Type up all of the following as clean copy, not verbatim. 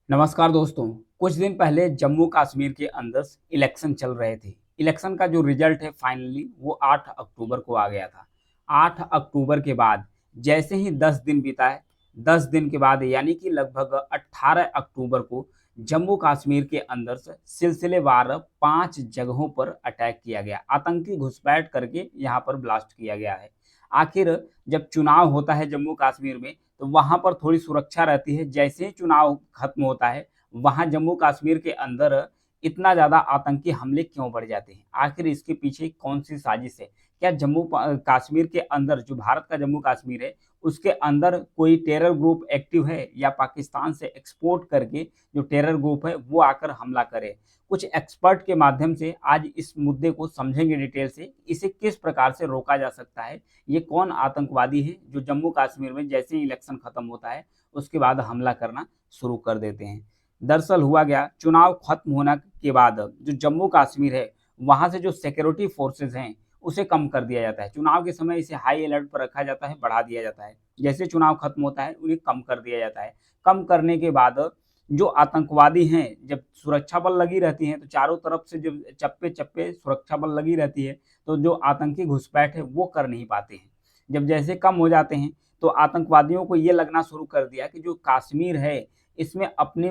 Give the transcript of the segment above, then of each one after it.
नमस्कार दोस्तों। कुछ दिन पहले जम्मू कश्मीर के अंदर इलेक्शन चल रहे थे। इलेक्शन का जो रिजल्ट है फाइनली वो 8 अक्टूबर को आ गया था। 8 अक्टूबर के बाद जैसे ही 10 दिन बीता है, 10 दिन के बाद यानी कि लगभग 18 अक्टूबर को जम्मू कश्मीर के अंदर से सिलसिलेवार 5 जगहों पर अटैक किया गया। आतंकी घुसपैठ करके यहाँ पर ब्लास्ट किया गया है। आखिर जब चुनाव होता है जम्मू कश्मीर में तो वहाँ पर थोड़ी सुरक्षा रहती है। जैसे ही चुनाव खत्म होता है, वहाँ जम्मू कश्मीर के अंदर इतना ज़्यादा आतंकी हमले क्यों बढ़ जाते हैं? आखिर इसके पीछे कौन-सी साजिश है? क्या जम्मू कश्मीर के अंदर जो भारत का जम्मू कश्मीर है, उसके अंदर कोई टेरर ग्रुप एक्टिव है या पाकिस्तान से एक्सपोर्ट करके जो टेरर ग्रुप है, वो आकर हमला करे? कुछ एक्सपर्ट के माध्यम से आज इस मुद्दे को समझेंगे डिटेल से, इसे किस प्रकार से रोका जा सकता है? ये कौन आतंकवादी है जो जम्मू कश्मीर में जैसे ही इलेक्शन खत्म होता है उसके बाद हमला करना शुरू कर देते हैं। दरअसल हुआ क्या, चुनाव खत्म होने के बाद जो जम्मू कश्मीर है वहां से जो सिक्योरिटी फोर्सेज हैं उसे कम कर दिया जाता है। चुनाव के समय इसे हाई अलर्ट पर रखा जाता है, बढ़ा दिया जाता है। जैसे चुनाव खत्म होता है उन्हें कम कर दिया जाता है। कम करने के बाद जो आतंकवादी हैं, जब सुरक्षा बल लगी रहती है तो चारों तरफ से जब चप्पे चप्पे सुरक्षा बल लगी रहती है तो जो आतंकी घुसपैठ है वो कर नहीं पाते हैं। जब जैसे कम हो जाते हैं तो आतंकवादियों को ये लगना शुरू कर दिया कि जो कश्मीर है इसमें अपनी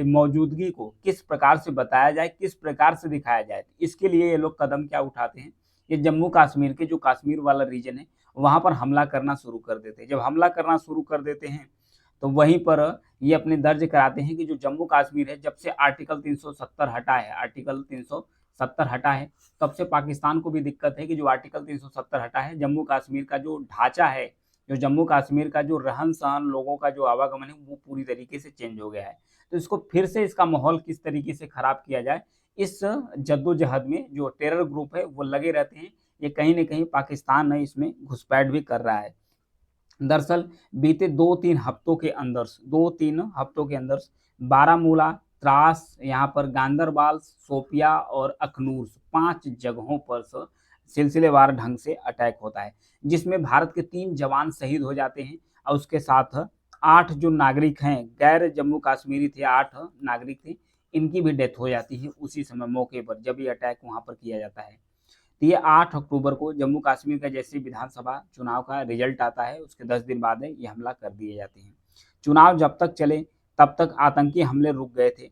मौजूदगी को किस प्रकार से बताया जाए, किस प्रकार से दिखाया जाए। इसके लिए ये लोग कदम क्या उठाते हैं, ये जम्मू कश्मीर के जो कश्मीर वाला रीजन है वहाँ पर हमला करना शुरू कर देते हैं। जब हमला करना शुरू कर देते हैं तो वहीं पर ये अपने दर्ज कराते हैं कि जो जम्मू कश्मीर है, जब से आर्टिकल 370 हटा है, आर्टिकल 370 हटा है, तब से पाकिस्तान को भी दिक्कत है कि जो आर्टिकल 370 हटा है, जम्मू कश्मीर का जो ढांचा है, जो जम्मू कश्मीर का जो रहन-सहन, लोगों का जो आवागमन है, वो पूरी तरीके से चेंज हो गया है। तो इसको फिर से इसका माहौल किस तरीके से खराब किया जाए, इस जद्दोजहद में जो टेरर ग्रुप है, वो लगे रहते हैं। ये कहीं न कहीं पाकिस्तान है इसमें घुसपैठ भी कर रहा है। दरअसल बीते 2-3 हफ्तों के अंदर बारामूला, त्रास, यहाँ पर गांदरबाल, शोपिया और अखनूर 5 जगहों पर सिलसिलेवार ढंग से अटैक होता है, जिसमें भारत के 3 जवान शहीद हो जाते हैं और उसके साथ 8 जो नागरिक हैं, गैर जम्मू कश्मीरी थे, 8 नागरिक थे, इनकी भी डेथ हो जाती है उसी समय मौके पर जब ये अटैक वहाँ पर किया जाता है। तो ये 8 अक्टूबर को जम्मू कश्मीर का जैसे विधानसभा चुनाव का रिजल्ट आता है उसके 10 दिन बाद है ये हमला कर दिए जाते हैं। चुनाव जब तक चले तब तक आतंकी हमले रुक गए थे।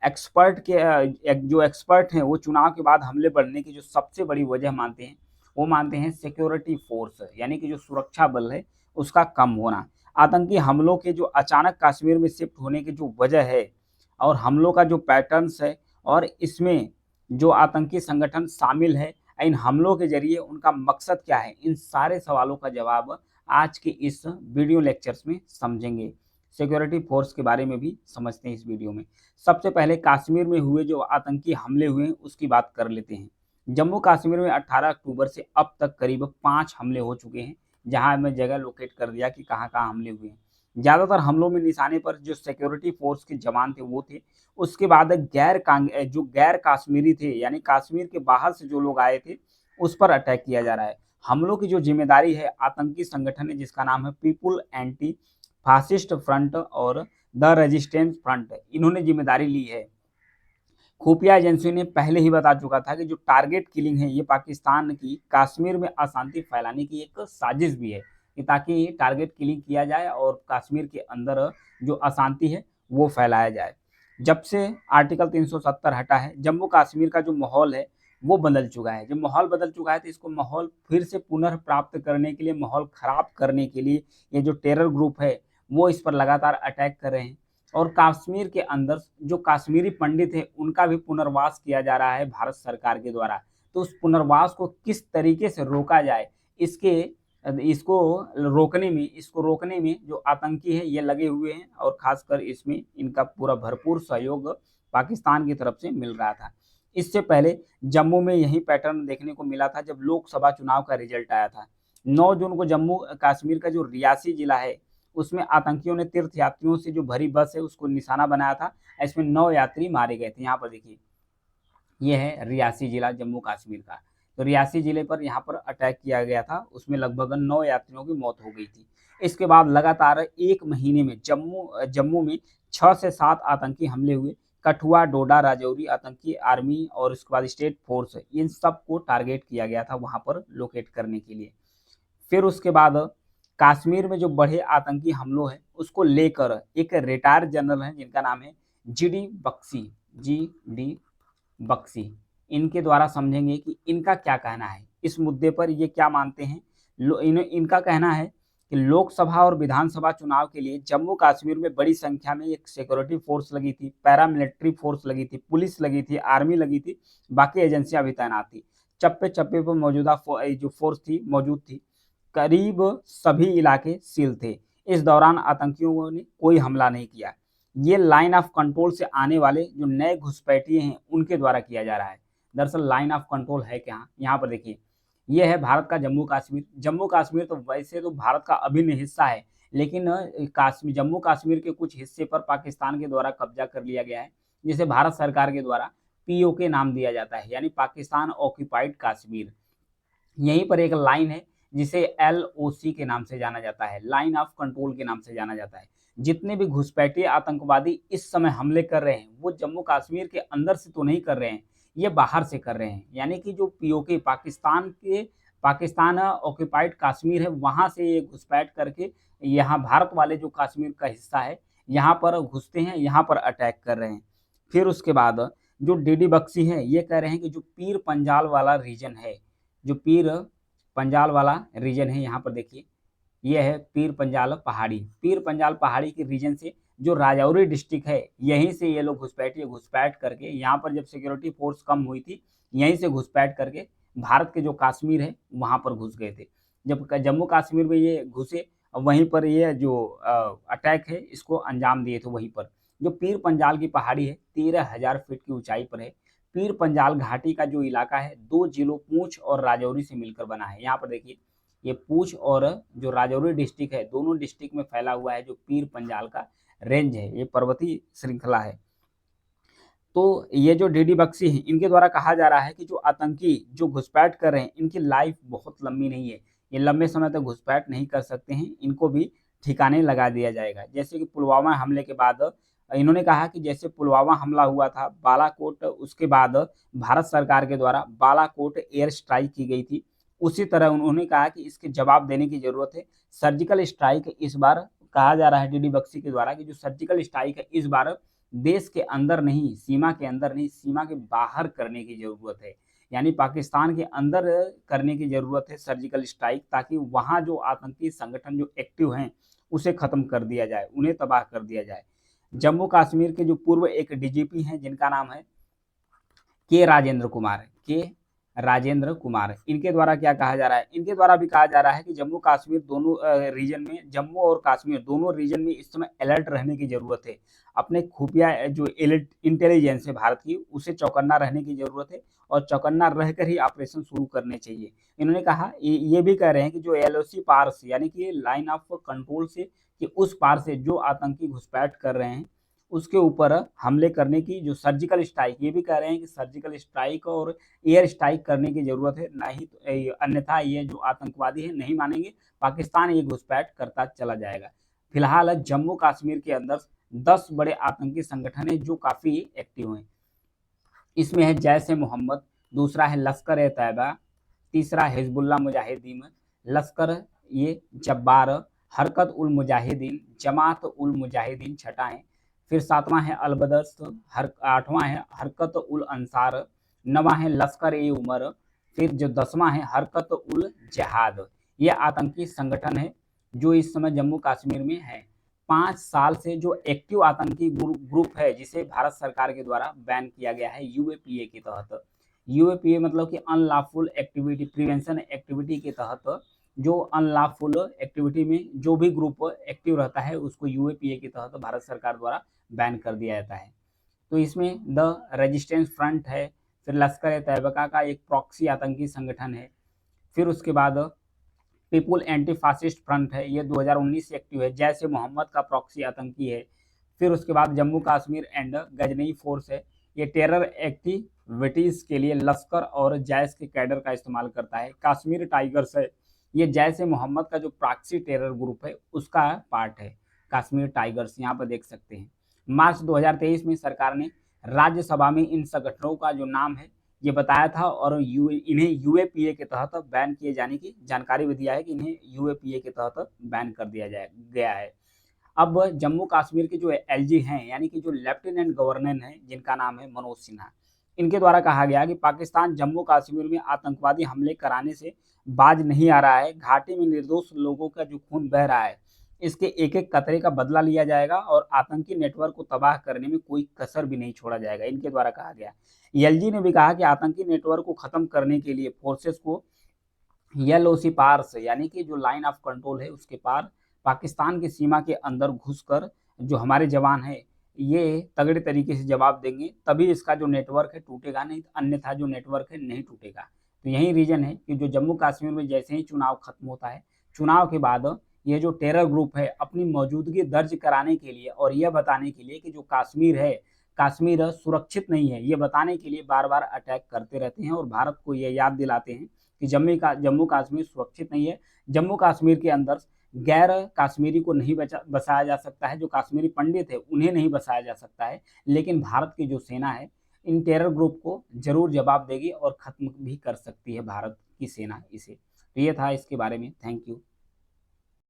जो एक्सपर्ट हैं वो चुनाव के बाद हमले बढ़ने की जो सबसे बड़ी वजह मानते हैं, वो मानते हैं सिक्योरिटी फोर्स यानी कि जो सुरक्षा बल है उसका कम होना। आतंकी हमलों के जो अचानक कश्मीर में शिफ्ट होने की जो वजह है और हमलों का जो पैटर्न्स है और इसमें जो आतंकी संगठन शामिल है, इन हमलों के ज़रिए उनका मकसद क्या है? इन सारे सवालों का जवाब आज के इस वीडियो लेक्चर्स में समझेंगे। सिक्योरिटी फोर्स के बारे में भी समझते हैं इस वीडियो में। सबसे पहले कश्मीर में हुए जो आतंकी हमले हुए हैं उसकी बात कर लेते हैं। जम्मू कश्मीर में 18 अक्टूबर से अब तक करीब 5 हमले हो चुके हैं, जहाँ मैं जगह लोकेट कर दिया कि कहाँ-कहाँ हमले हुए हैं। ज़्यादातर हमलों में निशाने पर जो सिक्योरिटी फोर्स के जवान थे वो थे। उसके बाद जो गैर कश्मीरी थे यानी कश्मीर के बाहर से जो लोग आए थे, उस पर अटैक किया जा रहा है। हमलों की जो ज़िम्मेदारी है आतंकी संगठन है जिसका नाम है पीपुल एंटी फासिस्ट फ्रंट और द रेजिस्टेंस फ्रंट, इन्होंने ज़िम्मेदारी ली है। खुफिया एजेंसी ने पहले ही बता चुका था कि जो टारगेट किलिंग है ये पाकिस्तान की कश्मीर में अशांति फैलाने की एक साजिश भी है, कि ताकि टारगेट किलिंग किया जाए और कश्मीर के अंदर जो अशांति है वो फैलाया जाए। जब से आर्टिकल 370 हटा है, जम्मू कश्मीर का जो माहौल है वो बदल चुका है। जब माहौल बदल चुका है तो इसको माहौल फिर से पुनर्प्राप्त करने के लिए, माहौल खराब करने के लिए ये जो टेरर ग्रुप है वो इस पर लगातार अटैक कर रहे हैं। और कश्मीर के अंदर जो कश्मीरी पंडित हैं उनका भी पुनर्वास किया जा रहा है भारत सरकार के द्वारा। तो उस पुनर्वास को किस तरीके से रोका जाए, इसके इसको रोकने में जो आतंकी हैं ये लगे हुए हैं और ख़ासकर इसमें इनका पूरा भरपूर सहयोग पाकिस्तान की तरफ से मिल रहा था। इससे पहले जम्मू में यही पैटर्न देखने को मिला था जब लोकसभा चुनाव का रिजल्ट आया था। 9 जून को जम्मू कश्मीर का जो रियासी जिला है उसमें आतंकियों ने तीर्थयात्रियों से जो भरी बस है उसको निशाना बनाया था। इसमें 9 यात्री मारे गए थे। यहाँ पर देखिए, ये है रियासी जिला जम्मू कश्मीर का। तो रियासी जिले पर यहाँ पर अटैक किया गया था, उसमें लगभग 9 यात्रियों की मौत हो गई थी। इसके बाद लगातार 1 महीने में जम्मू में 6 से 7 आतंकी हमले हुए। कठुआ, डोडा, राजौरी आतंकी आर्मी और उसके बाद स्टेट फोर्स, इन सब को टारगेट किया गया था वहां पर लोकेट करने के लिए। फिर उसके बाद कश्मीर में जो बढ़े आतंकी हमलों है उसको लेकर एक रिटायर्ड जनरल है जिनका नाम है जी डी बख्शी, इनके द्वारा समझेंगे कि इनका क्या कहना है इस मुद्दे पर, ये क्या मानते हैं। इनका कहना है कि लोकसभा और विधानसभा चुनाव के लिए जम्मू कश्मीर में बड़ी संख्या में एक सिक्योरिटी फोर्स लगी थी, पैरामिलिट्री फोर्स लगी थी, पुलिस लगी थी, आर्मी लगी थी, बाकी एजेंसियां भी तैनात थी। चप्पे चप्पे पर मौजूदा जो फोर्स थी मौजूद थी। करीब सभी इलाके सील थे। इस दौरान आतंकियों ने कोई हमला नहीं किया। ये लाइन ऑफ कंट्रोल से आने वाले जो नए घुसपैठिए हैं उनके द्वारा किया जा रहा है। दरअसल लाइन ऑफ कंट्रोल है क्या, यहाँ पर देखिए, ये है भारत का जम्मू कश्मीर। जम्मू कश्मीर तो वैसे तो भारत का अभिन्न हिस्सा है, लेकिन कश्मीर जम्मू कश्मीर के कुछ हिस्से पर पाकिस्तान के द्वारा कब्जा कर लिया गया है, जिसे भारत सरकार के द्वारा पीओके नाम दिया जाता है, यानी पाकिस्तान ऑक्यूपाइड कश्मीर। यहीं पर एक लाइन है जिसे LOC के नाम से जाना जाता है, लाइन ऑफ कंट्रोल के नाम से जाना जाता है। जितने भी घुसपैठिए आतंकवादी इस समय हमले कर रहे हैं वो जम्मू कश्मीर के अंदर से तो नहीं कर रहे हैं, ये बाहर से कर रहे हैं। यानी कि जो पीओके पाकिस्तान ऑक्यूपाइड कश्मीर है वहां से ये घुसपैठ करके यहाँ भारत वाले जो कश्मीर का हिस्सा है यहाँ पर घुसते हैं, यहाँ पर अटैक कर रहे हैं। फिर उसके बाद जो डीडी बख्शी है ये कह रहे हैं कि जो पीर पंजाल वाला रीजन है, जो पीर पंजाल वाला रीजन है, यहाँ पर देखिए ये है पीर पंजाल पहाड़ी। पीर पंजाल पहाड़ी के रीजन से जो राजौरी डिस्ट्रिक्ट है यहीं से ये लोग घुसपैठ करके, यहाँ पर जब सिक्योरिटी फोर्स कम हुई थी यहीं से घुसपैठ करके भारत के जो कश्मीर है वहाँ पर घुस गए थे। जब जम्मू कश्मीर में ये घुसे वहीं पर ये जो अटैक है इसको अंजाम दिए थे वहीं पर। जो पीर पंजाल की पहाड़ी है 13,000 फीट की ऊंचाई पर है। पीर पंजाल घाटी का जो इलाका है 2 जिलों पूंछ और राजौरी से मिलकर बना है। यहाँ पर देखिए ये पूंछ और जो राजौरी डिस्ट्रिक्ट है दोनों डिस्ट्रिक्ट में फैला हुआ है जो पीर पंजाल का रेंज है, ये पर्वतीय श्रृंखला है। तो ये जो डीडी बख्शी हैं इनके द्वारा कहा जा रहा है कि जो आतंकी जो घुसपैठ कर रहे हैं इनकी लाइफ बहुत लंबी नहीं है, ये लंबे समय तक घुसपैठ नहीं कर सकते हैं, इनको भी ठिकाने लगा दिया जाएगा। जैसे कि पुलवामा हमले के बाद इन्होंने कहा कि जैसे पुलवामा हमला हुआ था बालाकोट, उसके बाद भारत सरकार के द्वारा बालाकोट एयर स्ट्राइक की गई थी, उसी तरह उन्होंने कहा कि इसके जवाब देने की जरूरत है। सर्जिकल स्ट्राइक इस बार कहा जा रहा है डीडी बख्शी के द्वारा कि जो सर्जिकल स्ट्राइक है इस बार देश के अंदर नहीं, सीमा के अंदर नहीं, सीमा के बाहर करने की जरूरत है। यानी पाकिस्तान के अंदर करने की जरूरत है सर्जिकल स्ट्राइक, ताकि वहां जो आतंकी संगठन जो एक्टिव हैं उसे खत्म कर दिया जाए, उन्हें तबाह कर दिया जाए। जम्मू कश्मीर के जो पूर्व एक डीजीपी हैं जिनका नाम है के राजेंद्र कुमार, इनके द्वारा क्या कहा जा रहा है, इनके द्वारा भी कहा जा रहा है कि जम्मू कश्मीर दोनों रीजन में, जम्मू और कश्मीर दोनों रीजन में इस समय अलर्ट रहने की जरूरत है। अपने खुफिया जो इंटेलिजेंस है भारत की उसे चौकन्ना रहने की जरूरत है और चौकन्ना रहकर ही ऑपरेशन शुरू करने चाहिए। इन्होंने कहा ये भी कह रहे हैं कि जो LOC पार से यानी कि लाइन ऑफ कंट्रोल से कि उस पार से जो आतंकी घुसपैठ कर रहे हैं उसके ऊपर हमले करने की जो सर्जिकल स्ट्राइक, ये भी कह रहे हैं कि सर्जिकल स्ट्राइक और एयर स्ट्राइक करने की जरूरत है, नहीं तो अन्यथा ये जो आतंकवादी है नहीं मानेंगे, पाकिस्तान ये घुसपैठ करता चला जाएगा। फिलहाल जम्मू कश्मीर के अंदर 10 बड़े आतंकी संगठन है जो काफी एक्टिव हैं। इसमें है जैश ए मोहम्मद, दूसरा है लश्कर ए तैयबा, तीसरा हिजबुल्लाह मुजाहिदीन, लश्कर ये जब्बार, हरकत उल मुजाहिदीन, जमात उल मुजाहिदीन छठा है। फिर 7वां है अलबदस्त, 8वां है हरकत उल अंसार, 9वां है लश्कर ए उमर, फिर जो 10वां है हरकत उल जिहाद। ये आतंकी संगठन है जो इस समय जम्मू कश्मीर में है। 5 साल से जो एक्टिव आतंकी ग्रुप है जिसे भारत सरकार के द्वारा बैन किया गया है UAPA के तहत। UAPA मतलब कि अनलॉफुल एक्टिविटी प्रिवेंशन एक्टिविटी के तहत, जो अनलॉफुल एक्टिविटी में जो भी ग्रुप एक्टिव रहता है उसको UAPA के तहत भारत सरकार द्वारा बैन कर दिया जाता है। तो इसमें द रेजिस्टेंस फ्रंट है, फिर लश्कर ए तैयबा का एक प्रॉक्सी आतंकी संगठन है, फिर उसके बाद पीपुल एंटी फासिस्ट फ्रंट है, ये 2019 से एक्टिव है, जैश ए मोहम्मद का प्रॉक्सी आतंकी है। फिर उसके बाद जम्मू कश्मीर एंड गजनई फोर्स है, ये टेरर एक्टिविटीज के लिए लश्कर और जैश के कैडर का इस्तेमाल करता है। कश्मीर टाइगर्स है, ये जैश ए मोहम्मद का जो प्रॉक्सी टेरर ग्रुप है उसका पार्ट है, कश्मीर टाइगर्स यहाँ पर देख सकते हैं। मार्च 2023 में सरकार ने राज्यसभा में इन संगठनों का जो नाम है ये बताया था और इन्हें यूएपीए के तहत बैन किए जाने की जानकारी भी दिया है कि इन्हें यूएपीए के तहत बैन कर दिया गया है। अब जम्मू कश्मीर के जो एलजी हैं यानी कि जो लेफ्टिनेंट गवर्नर हैं जिनका नाम है मनोज सिन्हा, इनके द्वारा कहा गया कि पाकिस्तान जम्मू कश्मीर में आतंकवादी हमले कराने से बाज नहीं आ रहा है। घाटी में निर्दोष लोगों का जो खून बह रहा है इसके एक एक कतरे का बदला लिया जाएगा और आतंकी नेटवर्क को तबाह करने में कोई कसर भी नहीं छोड़ा जाएगा, इनके द्वारा कहा गया। एलजी ने भी कहा कि आतंकी नेटवर्क को खत्म करने के लिए फोर्सेस को एलओसी पार से यानी कि जो लाइन ऑफ कंट्रोल है उसके पार पाकिस्तान की सीमा के अंदर घुसकर जो हमारे जवान हैं ये तगड़े तरीके से जवाब देंगे, तभी इसका जो नेटवर्क है टूटेगा, नहीं अन्यथा जो नेटवर्क है नहीं टूटेगा। तो यही रीजन है कि जो जम्मू कश्मीर में जैसे ही चुनाव खत्म होता है, चुनाव के बाद ये जो टेरर ग्रुप है अपनी मौजूदगी दर्ज कराने के लिए और यह बताने के लिए कि जो कश्मीर है, कश्मीर सुरक्षित नहीं है, ये बताने के लिए बार बार अटैक करते रहते हैं और भारत को ये याद दिलाते हैं कि जम्मू कश्मीर सुरक्षित नहीं है। जम्मू कश्मीर के अंदर गैर कश्मीरी को नहीं बसाया जा सकता है, जो कश्मीरी पंडित है उन्हें नहीं बसाया जा सकता है, लेकिन भारत की जो सेना है इन टेरर ग्रुप को जरूर जवाब देगी और खत्म भी कर सकती है भारत की सेना इसे। तो ये था इसके बारे में। Thank you.